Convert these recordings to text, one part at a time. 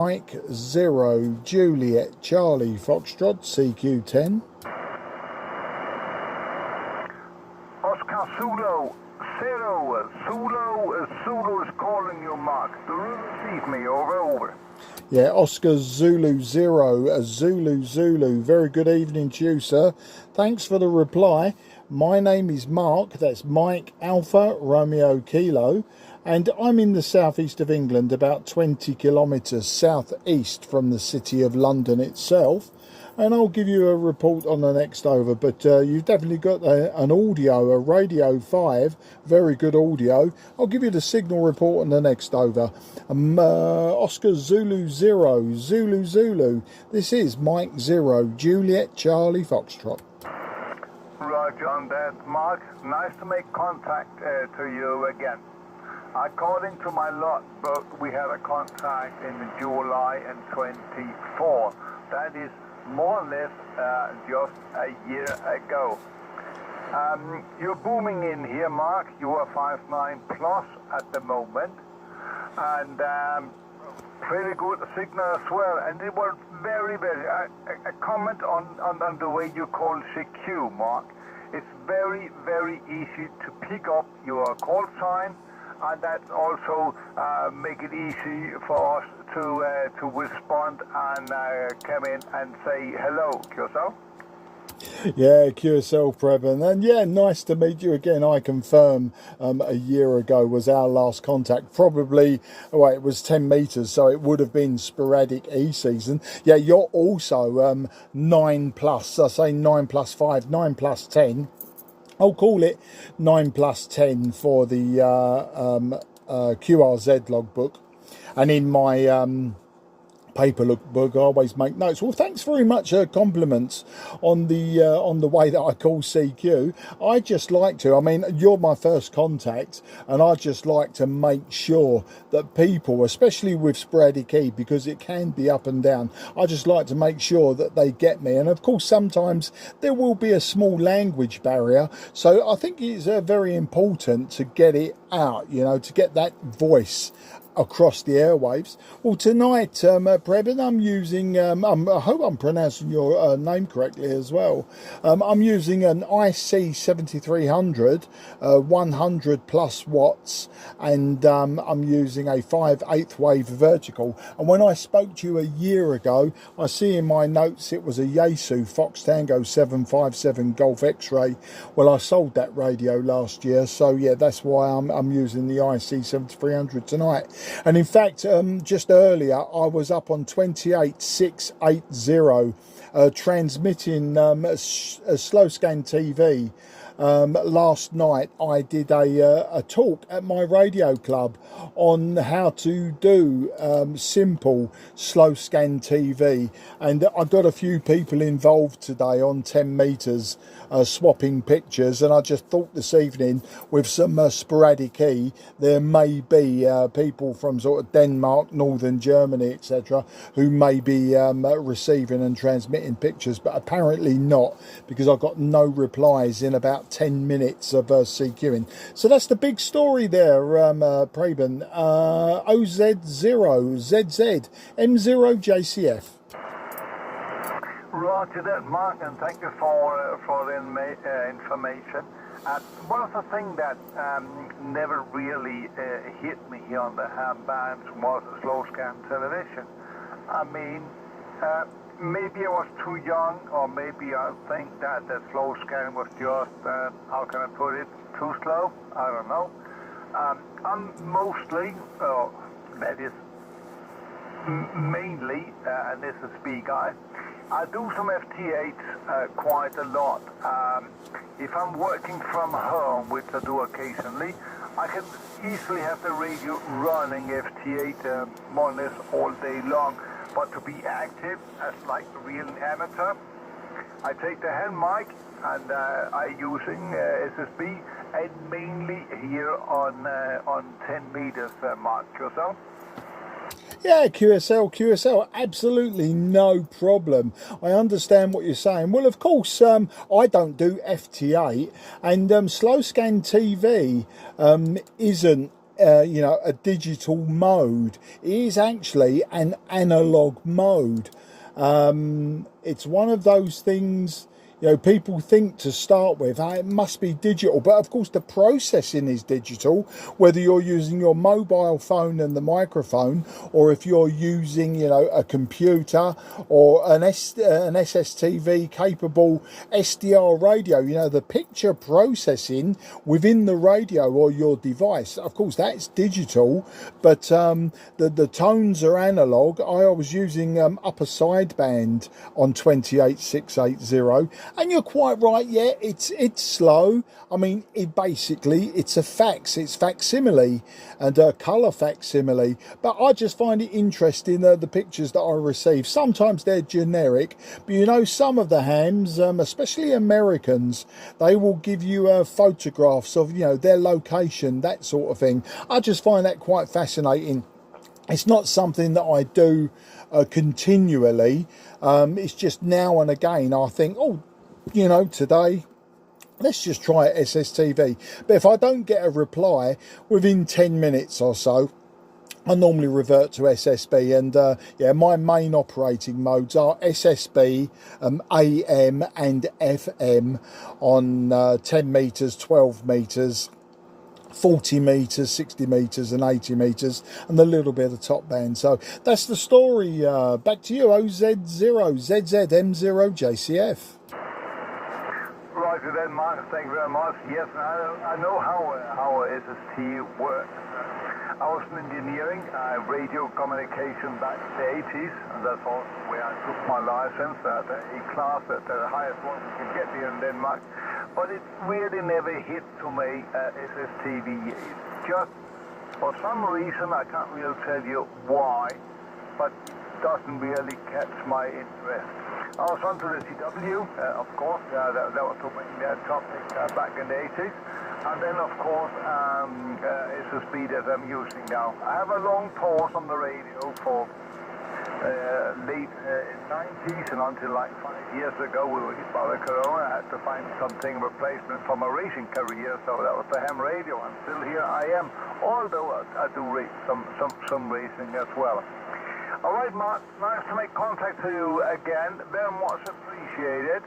Mike 0 Juliet Charlie Foxtrot CQ10. Oscar Zulu 0 Zulu is calling you, Mark. Do you receive me? Over. Yeah, Oscar Zulu 0 Zulu. Very good evening to you, sir. Thanks for the reply. My name is Mark. That's Mike Alpha Romeo Kilo. And I'm in the southeast of England, about 20 kilometres southeast from the city of London itself. And I'll give you a report on the next over, but you've definitely got an audio, a Radio 5, very good audio. I'll give you the signal report on the next over. Oscar Zulu 0 Zulu. This is Mike 0 Juliet Charlie Foxtrot. Roger on that, Mark. Nice to make contact to you again. According to my logbook, we had a contact in July and 24. That is more or less just a year ago. You're booming in here, Mark. You are 5.9 plus at the moment, and pretty good signal as well. And it was very a comment on the way you call CQ, Mark. It's very easy to pick up your call sign, and that also make it easy for us to respond and come in and say hello, QSL. Yeah, QSL Preben, and yeah, nice to meet you again. I confirm a year ago was our last contact, probably, well, it was 10 metres, so it would have been sporadic E-season. Yeah, you're also 9 plus, I say 9 plus 5, 9 plus 10. I'll call it 9 plus 10 for the QRZ logbook. And in my paper lookbook, I always make notes. Well, thanks very much. Compliments on the way that I call CQ. I just like to, I mean, you're my first contact, and I just like to make sure that people, especially with sporadic E, because it can be up and down, I just like to make sure that they get me. And of course, sometimes there will be a small language barrier, so I think it's very important to get it out, you know, to get that voice across the airwaves. Well, tonight, Preben, I'm using, I hope I'm pronouncing your name correctly as well. I'm using an IC-7300, 100 plus watts, and I'm using a 5/8 wave vertical. And when I spoke to you a year ago, I see in my notes it was a Yaesu Fox Tango 757 Golf X-ray. Well, I sold that radio last year, so yeah, that's why I'm using the IC-7300 tonight. And in fact, just earlier, I was up on 28680, transmitting a slow scan TV. Last night I did a talk at my radio club on how to do simple slow scan TV, and I got a few people involved today on 10 meters swapping pictures. And I just thought this evening, with some sporadic E, there may be people from sort of Denmark, northern Germany, etc., who may be receiving and transmitting pictures, but apparently not, because I got no replies in about 10 minutes of CQing. So that's the big story there, Preben. OZ0 ZZ M0 JCF. Roger that, Mark, and thank you for the information. One of the things that never really hit me here on the handbands was slow scan television. I mean, maybe I was too young, or maybe I think that the slow scan was just, how can I put it, too slow? I don't know. I'm mostly, that is mainly, and this is B guy, I do some FT8 quite a lot. If I'm working from home, which I do occasionally, I can easily have the radio running FT8 more or less all day long. But to be active as like a real amateur, I take the hand mic and I'm using SSB, and mainly here on 10 meters, Mark. Yourself? Yeah, QSL, absolutely no problem. I understand what you're saying. Well, of course, I don't do FT8, and slow scan TV isn't you know, a digital mode. It is actually an analog mode. It's one of those things, you know, people think to start with, it must be digital, but of course the processing is digital, whether you're using your mobile phone and the microphone, or if you're using, you know, a computer or an SSTV capable SDR radio, you know, the picture processing within the radio or your device. Of course, that's digital, but the tones are analog. I was using upper sideband on 28680. And you're quite right, yeah, it's slow. I mean, it's a fax, it's facsimile and a colour facsimile. But I just find it interesting, the pictures that I receive. Sometimes they're generic, but you know, some of the hams, especially Americans, they will give you photographs of, you know, their location, that sort of thing. I just find that quite fascinating. It's not something that I do continually. It's just now and again I think, oh, you know, today let's just try SSTV. But if I don't get a reply within 10 minutes or so, I normally revert to SSB. And yeah, my main operating modes are SSB, AM and FM on 10 meters, 12 meters, 40 meters, 60 meters and 80 meters, and a little bit of top band. So that's the story. Back to you, OZ0 ZZM0 JCF. Right then, Mark, thank you very much. Yes, I know how SST works. I was in engineering, radio communication back in the 80s, and that's also where I took my license at a class at the highest one you can get here in Denmark. But it really never hit to me SSTV. It's just, for some reason, I can't really tell you why, but it doesn't really catch my interest. I was onto the CW, of course, that was the main topic back in the 80s. And then, of course, it's the speed that I'm using now. I have a long pause on the radio for late 90s and until like 5 years ago we were hit by the corona. I had to find something replacement for my racing career, so that was the ham radio, and still here I am, although I do some racing as well. All right, Mark, nice to make contact to you again, very much appreciated.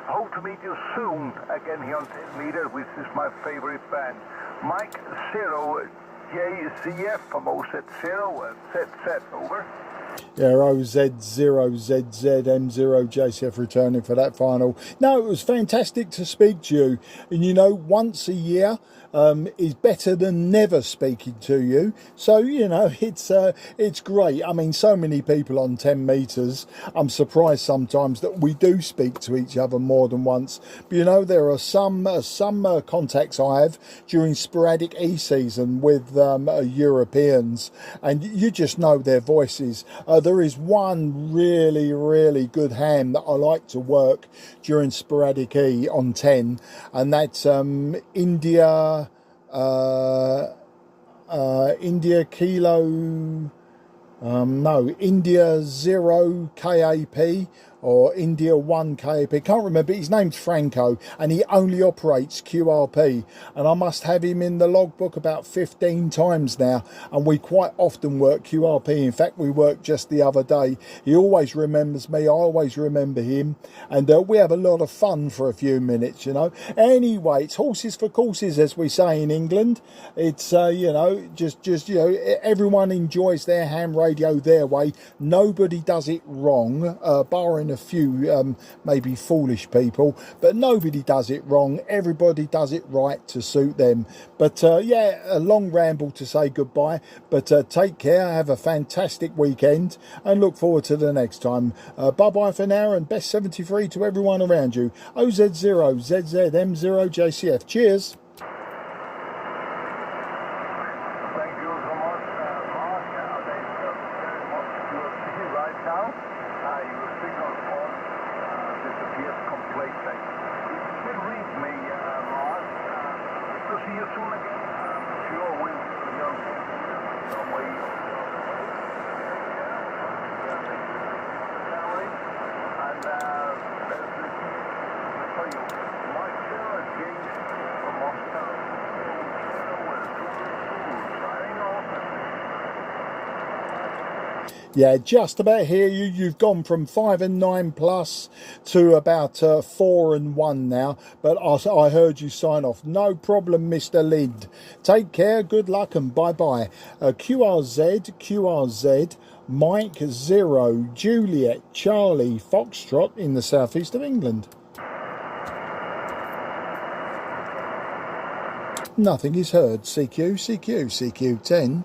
Hope to meet you soon again here on 10 meters, which is my favorite band. Mike 0 JCF from OZ0 ZZ, over. Yeah, OZ0ZZM0 JCF returning for that final. No, it was fantastic to speak to you. And you know, once a year is better than never speaking to you. So, you know, it's great. I mean, so many people on 10 meters. I'm surprised sometimes that we do speak to each other more than once. But, you know, there are some contacts I have during sporadic E-season with Europeans, and you just know their voices. There is one really, really good ham that I like to work during sporadic E on 10, and that's India Kilo, India 0 KAP or India 1 KAP, can't remember. His name's Franco, and he only operates QRP, and I must have him in the logbook about 15 times now, and we quite often work QRP. In fact, we worked just the other day. He always remembers me, I always remember him, and we have a lot of fun for a few minutes, you know. Anyway, it's horses for courses, as we say in England. It's you know, just you know, everyone enjoys their ham radio their way. Nobody does it wrong, barring a few maybe foolish people, but nobody does it wrong. Everybody does it right to suit them. But yeah, a long ramble to say goodbye, but take care, have a fantastic weekend, and look forward to the next time. Bye bye for now, and best 73 to everyone around you. OZ0 ZZM0 JCF. Cheers. Yeah, just about hear you. You've gone from 5 and 9 plus to about 4 and 1 now. But I heard you sign off. No problem, Mr. Lind. Take care, good luck, and bye-bye. QRZ, Mike 0, Juliet, Charlie, Foxtrot in the southeast of England. Nothing is heard. CQ10.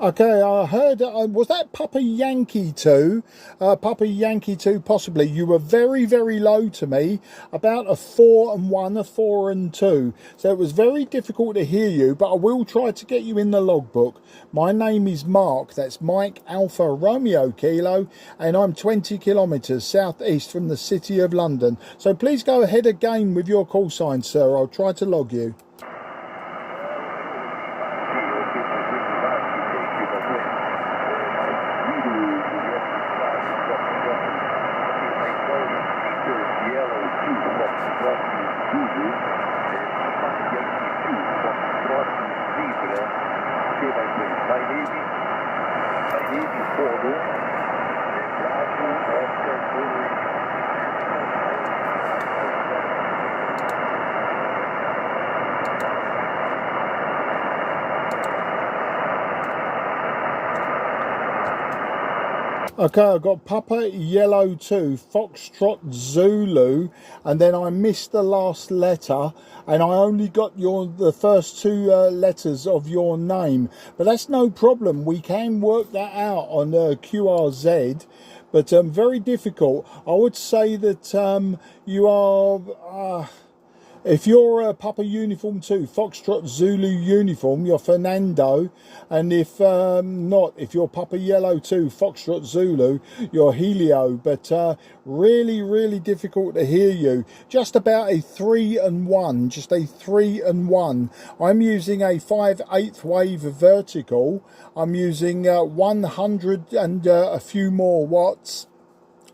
Okay, I heard, was that Papa Yankee 2? Papa Yankee 2, possibly. You were very, very low to me, about a 4 and 1, a 4 and 2. So it was very difficult to hear you, but I will try to get you in the logbook. My name is Mark, that's Mike Alpha Romeo Kilo, and I'm 20 kilometres southeast from the City of London. So please go ahead again with your call sign, sir. I'll try to log you. Okay, I've got Papa Yellow 2, Foxtrot Zulu, and then I missed the last letter, and I only got the first 2 letters of your name. But that's no problem. We can work that out on QRZ, but very difficult. I would say that you are... if you're Papa Uniform 2, Foxtrot Zulu Uniform, you're Fernando. And if not, if you're Papa Yellow 2, Foxtrot Zulu, you're Helio. But really, really difficult to hear you. Just about a 3 and 1, just a 3 and 1. I'm using a 5/8 wave vertical. I'm using 100 and a few more watts.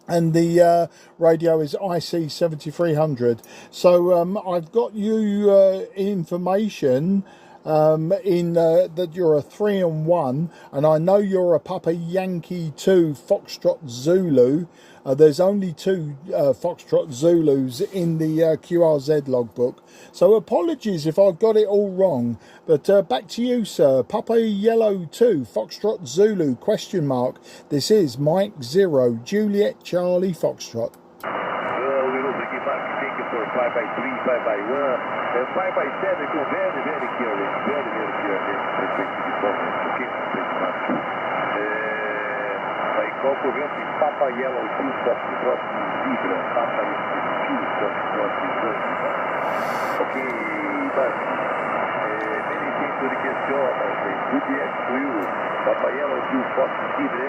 And the radio is IC-7300. So I've got you information that you're a 3 and 1, and I know you're a Papa Yankee 2 Foxtrot Zulu. There's only 2 Foxtrot Zulus in the QRZ logbook. So apologies if I got it all wrong. But back to you, sir. Papa Yellow 2, Foxtrot Zulu, question mark. This is Mike 0, Juliet Charlie Foxtrot. Well, we don't think it might be taken for 5x3, 5x1, and 5x7 go very, very careless. Very, very careless. Okay, thank you much. Vai concorrente Papa Yellow 2, Foxtrot Zebra, Papa 2, Foxtrot Zebra. Okay, but anything to the question, Juliet Crew, Papa Yellow 2, Fox Zebra,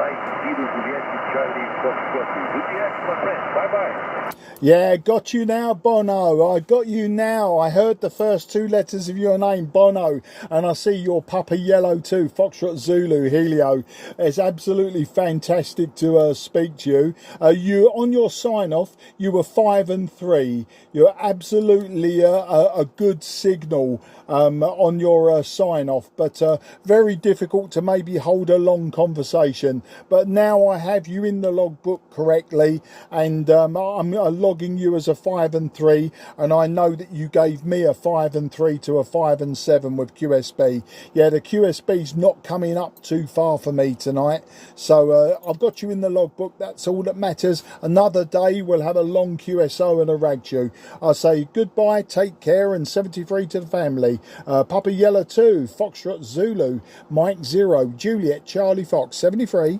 Mike 0, Juliet Charlie Foxtrot. Juliet, my friend, bye-bye. Yeah, got you now, Bono. I got you now. I heard the first 2 letters of your name, Bono, and I see your Papa Yellow 2, Foxtrot Zulu, Helio. It's absolutely fantastic to speak to you. You on your sign-off, you were 5 and 3. You're absolutely a good signal on your sign-off, but very difficult to maybe hold a long conversation. But now I have you in the logbook correctly, and I'm logging you as a 5 and 3, and I know that you gave me a 5 and 3 to a 5 and 7 with QSB. Yeah, the QSB's not coming up too far for me tonight, so I've got you in the logbook. That's all that matters. Another day we'll have a long QSO and a Ragju. I say goodbye, take care, and 73 to the family. Papa Yellow 2, Foxtrot Zulu, Mike 0, Juliet Charlie Fox 73.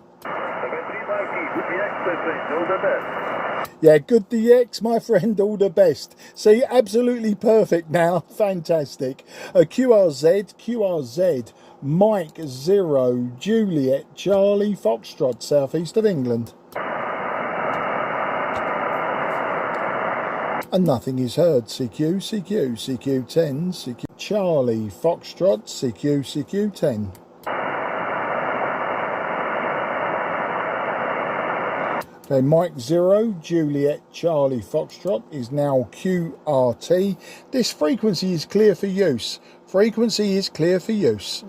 Yeah, good DX, my friend, all the best. See, absolutely perfect now, fantastic. QRZ, Mike 0, Juliet Charlie Foxtrot, southeast of England. And nothing is heard. CQ10, CQ Charlie Foxtrot, CQ10. Okay, Mike 0, Juliet Charlie Foxtrot is now QRT. This frequency is clear for use. Frequency is clear for use.